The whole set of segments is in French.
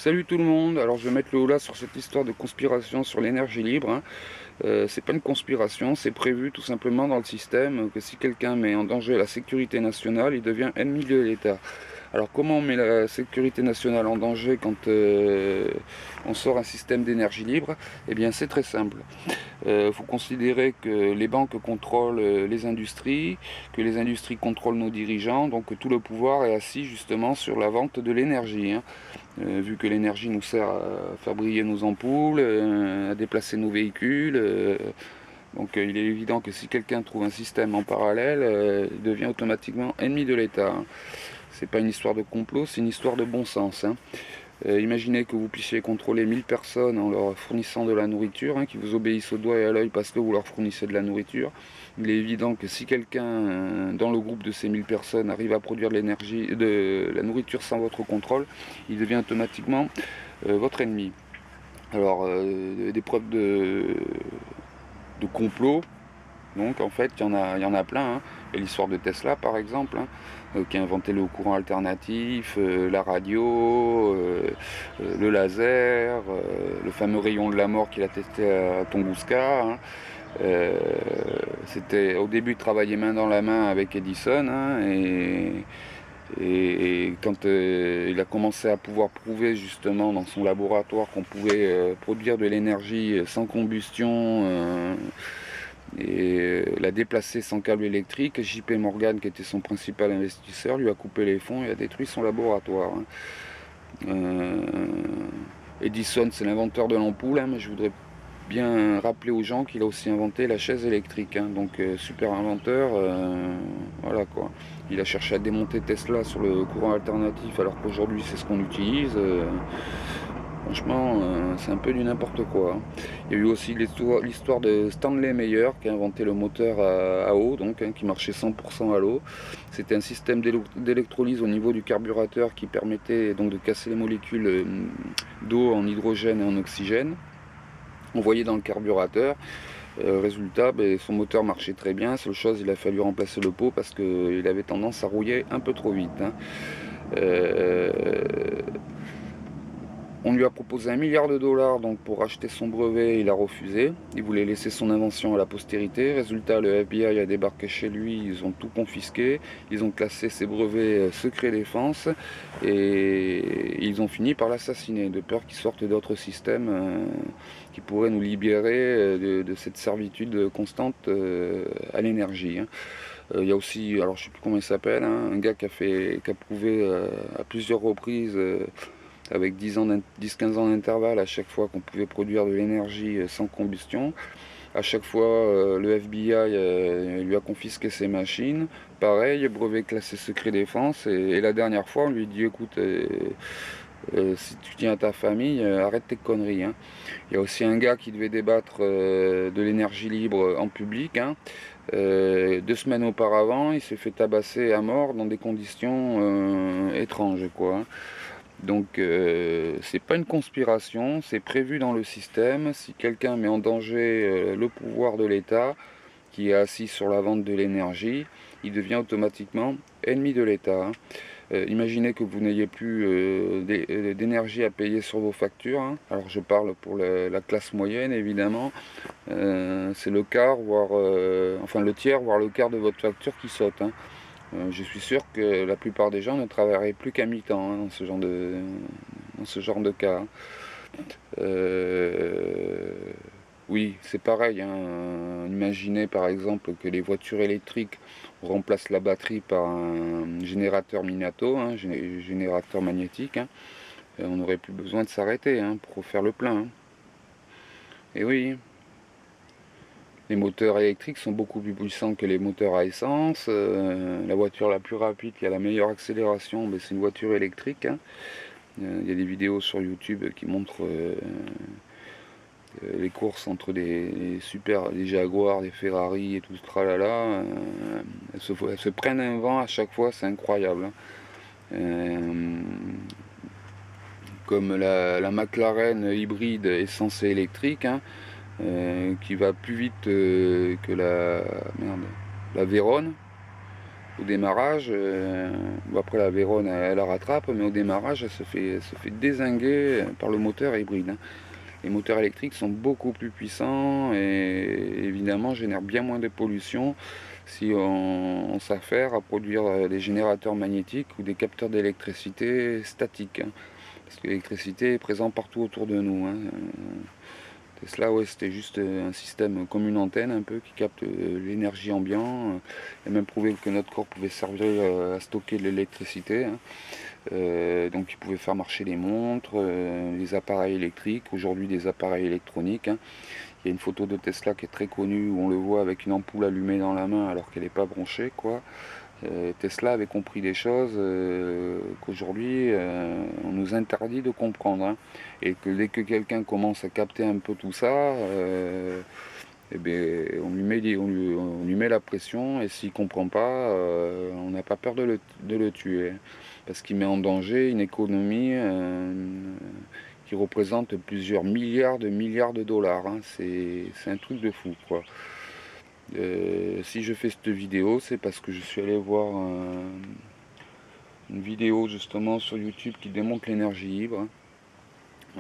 Salut tout le monde, alors je vais mettre le haut là sur cette histoire de conspiration sur l'énergie libre. C'est pas une conspiration, c'est prévu tout simplement dans le système que si quelqu'un met en danger la sécurité nationale, il devient ennemi de l'État. Alors comment on met la sécurité nationale en danger quand on sort un système d'énergie libre? Eh bien c'est très simple. Faut considérer que les banques contrôlent les industries, que les industries contrôlent nos dirigeants, donc que tout le pouvoir est assis justement sur la vente de l'énergie, hein. Vu que l'énergie nous sert à faire briller nos ampoules, à déplacer nos véhicules. Donc il est évident que si quelqu'un trouve un système en parallèle, il devient automatiquement ennemi de l'État, hein. C'est pas une histoire de complot, c'est une histoire de bon sens, hein. Imaginez que vous puissiez contrôler 1000 personnes en leur fournissant de la nourriture, hein, qui vous obéissent au doigt et à l'œil parce que vous leur fournissez de la nourriture. Il est évident que si quelqu'un dans le groupe de ces 1000 personnes arrive à produire de l'énergie, de la nourriture sans votre contrôle, il devient automatiquement votre ennemi. Alors, des preuves de complot, donc en fait, il y en a plein, hein. Il y a l'histoire de Tesla par exemple, hein, qui a inventé le courant alternatif, la radio, le laser, le fameux rayon de la mort qu'il a testé à Tunguska, hein. C'était au début de travailler main dans la main avec Edison, hein, et quand il a commencé à pouvoir prouver justement dans son laboratoire qu'on pouvait produire de l'énergie sans combustion, et la déplacer sans câble électrique, JP Morgan, qui était son principal investisseur, lui a coupé les fonds et a détruit son laboratoire, hein. Edison, c'est l'inventeur de l'ampoule, hein, mais je voudrais bien rappeler aux gens qu'il a aussi inventé la chaise électrique, hein. Donc super inventeur, voilà quoi. Il a cherché à démonter Tesla sur le courant alternatif alors qu'aujourd'hui c'est ce qu'on utilise. Franchement, c'est un peu du n'importe quoi, hein. Il y a eu aussi l'histoire de Stanley Meyer qui a inventé le moteur à eau, donc, hein, qui marchait 100% à l'eau. C'était un système d'électrolyse au niveau du carburateur qui permettait donc de casser les molécules d'eau en hydrogène et en oxygène envoyé dans le carburateur. Résultat, son moteur marchait très bien. Seule chose, il a fallu remplacer le pot parce qu'il avait tendance à rouiller un peu trop vite, hein. On lui a proposé 1 milliard de dollars donc, pour acheter son brevet, il a refusé. Il voulait laisser son invention à la postérité. Résultat, le FBI a débarqué chez lui, ils ont tout confisqué. Ils ont classé ses brevets secret défense et ils ont fini par l'assassiner, de peur qu'il sorte d'autres systèmes qui pourraient nous libérer de cette servitude constante à l'énergie, hein. Il y a aussi, alors je ne sais plus comment il s'appelle, hein, un gars qui a prouvé à plusieurs reprises avec 10-15 ans d'intervalle à chaque fois qu'on pouvait produire de l'énergie sans combustion. À chaque fois, le FBI lui a confisqué ses machines. Pareil, brevet classé secret défense. Et la dernière fois, on lui dit, écoute, si tu tiens à ta famille, arrête tes conneries, hein. Il y a aussi un gars qui devait débattre de l'énergie libre en public, hein. 2 semaines auparavant, il s'est fait tabasser à mort dans des conditions étranges, quoi, hein. Donc c'est pas une conspiration, c'est prévu dans le système. Si quelqu'un met en danger le pouvoir de l'État, qui est assis sur la vente de l'énergie, il devient automatiquement ennemi de l'État, hein. Imaginez que vous n'ayez plus d'énergie à payer sur vos factures, hein. Alors je parle pour la classe moyenne évidemment. C'est le quart, voire enfin le tiers, voire le quart de votre facture qui saute, hein. Je suis sûr que la plupart des gens ne travailleraient plus qu'à mi-temps, hein, dans ce genre de cas, hein. Euh, oui, c'est pareil, hein. Imaginez par exemple que les voitures électriques remplacent la batterie par un générateur Minato, hein, générateur magnétique, hein. On n'aurait plus besoin de s'arrêter, hein, pour faire le plein, hein. Et oui. Les moteurs électriques sont beaucoup plus puissants que les moteurs à essence. La voiture la plus rapide, qui a la meilleure accélération, c'est une voiture électrique, hein. Il y a des vidéos sur YouTube qui montrent les courses entre des Jaguars, des Ferrari et tout ce tralala. Elles se prennent un vent à chaque fois, c'est incroyable, hein. Comme la McLaren hybride essence et électrique, hein, qui va plus vite que la Veyron. au démarrage, bon après la Veyron elle la rattrape, mais au démarrage elle se fait dézinguer par le moteur hybride, hein. Les moteurs électriques sont beaucoup plus puissants et évidemment génèrent bien moins de pollution si on s'affaire à produire des générateurs magnétiques ou des capteurs d'électricité statiques, hein. Parce que l'électricité est présente partout autour de nous, hein. Tesla, ouais, c'était juste un système comme une antenne un peu qui capte l'énergie ambiante. Il a même prouvé que notre corps pouvait servir à stocker de l'électricité, hein. Donc il pouvait faire marcher les montres, les appareils électriques, aujourd'hui des appareils électroniques, hein. Il y a une photo de Tesla qui est très connue où on le voit avec une ampoule allumée dans la main alors qu'elle n'est pas branchée, quoi. Tesla avait compris des choses qu'aujourd'hui on nous interdit de comprendre, hein. Et que dès que quelqu'un commence à capter un peu tout ça, eh bien, on lui met la pression, et s'il ne comprend pas, on n'a pas peur de le tuer. Parce qu'il met en danger une économie qui représente plusieurs milliards de dollars, hein. C'est un truc de fou, quoi. Si je fais cette vidéo, c'est parce que je suis allé voir une vidéo justement sur YouTube qui démontre l'énergie libre, hein.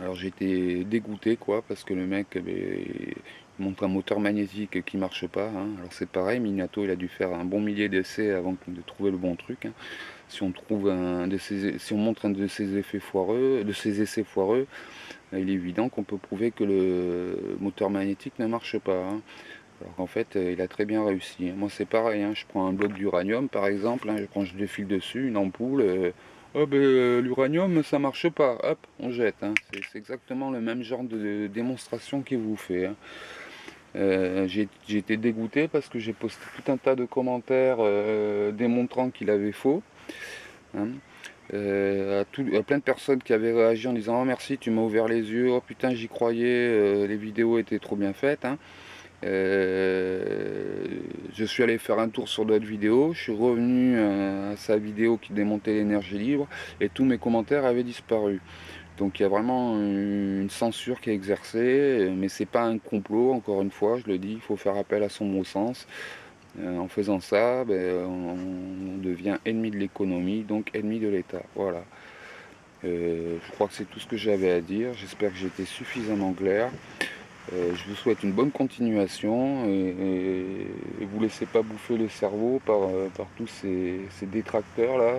Alors j'ai été dégoûté, quoi, parce que le mec il montre un moteur magnétique qui marche pas, hein. Alors c'est pareil, Minato il a dû faire un bon millier d'essais avant de trouver le bon truc, hein. Si on trouve si on montre un de ces effets foireux, de ces essais foireux, il est évident qu'on peut prouver que le moteur magnétique ne marche pas, hein. Alors qu'en fait, il a très bien réussi. Moi, c'est pareil, hein. Je prends un bloc d'uranium, par exemple, hein, quand je défile dessus, une ampoule, oh, ben, l'uranium, ça marche pas, hop, on jette, hein. C'est exactement le même genre de démonstration qu'il vous fait, hein. J'ai été dégoûté parce que j'ai posté tout un tas de commentaires démontrant qu'il avait faux, hein. À plein de personnes qui avaient réagi en disant: oh merci, tu m'as ouvert les yeux, oh putain j'y croyais, les vidéos étaient trop bien faites, hein. Je suis allé faire un tour sur d'autres vidéos, je suis revenu à sa vidéo qui démontait l'énergie libre et tous mes commentaires avaient disparu. Donc il y a vraiment une censure qui est exercée, mais c'est pas un complot, encore une fois, je le dis, il faut faire appel à son bon sens. En faisant ça, ben, on devient ennemi de l'économie, donc ennemi de l'État. Voilà. Je crois que c'est tout ce que j'avais à dire, j'espère que j'ai été suffisamment clair. Je vous souhaite une bonne continuation et vous laissez pas bouffer le cerveau par tous ces détracteurs là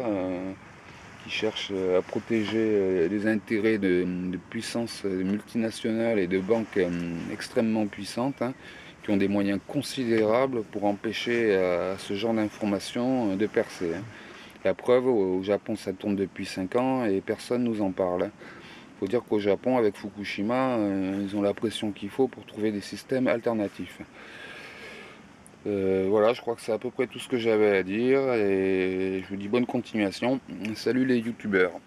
qui cherchent à protéger les intérêts de puissances multinationales et de banques extrêmement puissantes, hein, qui ont des moyens considérables pour empêcher à ce genre d'informations de percer, hein. La preuve, au Japon ça tourne depuis 5 ans et personne nous en parle, hein. Il faut dire qu'au Japon, avec Fukushima, ils ont la pression qu'il faut pour trouver des systèmes alternatifs. Voilà, je crois que c'est à peu près tout ce que j'avais à dire et je vous dis bonne continuation. Salut les youtubeurs.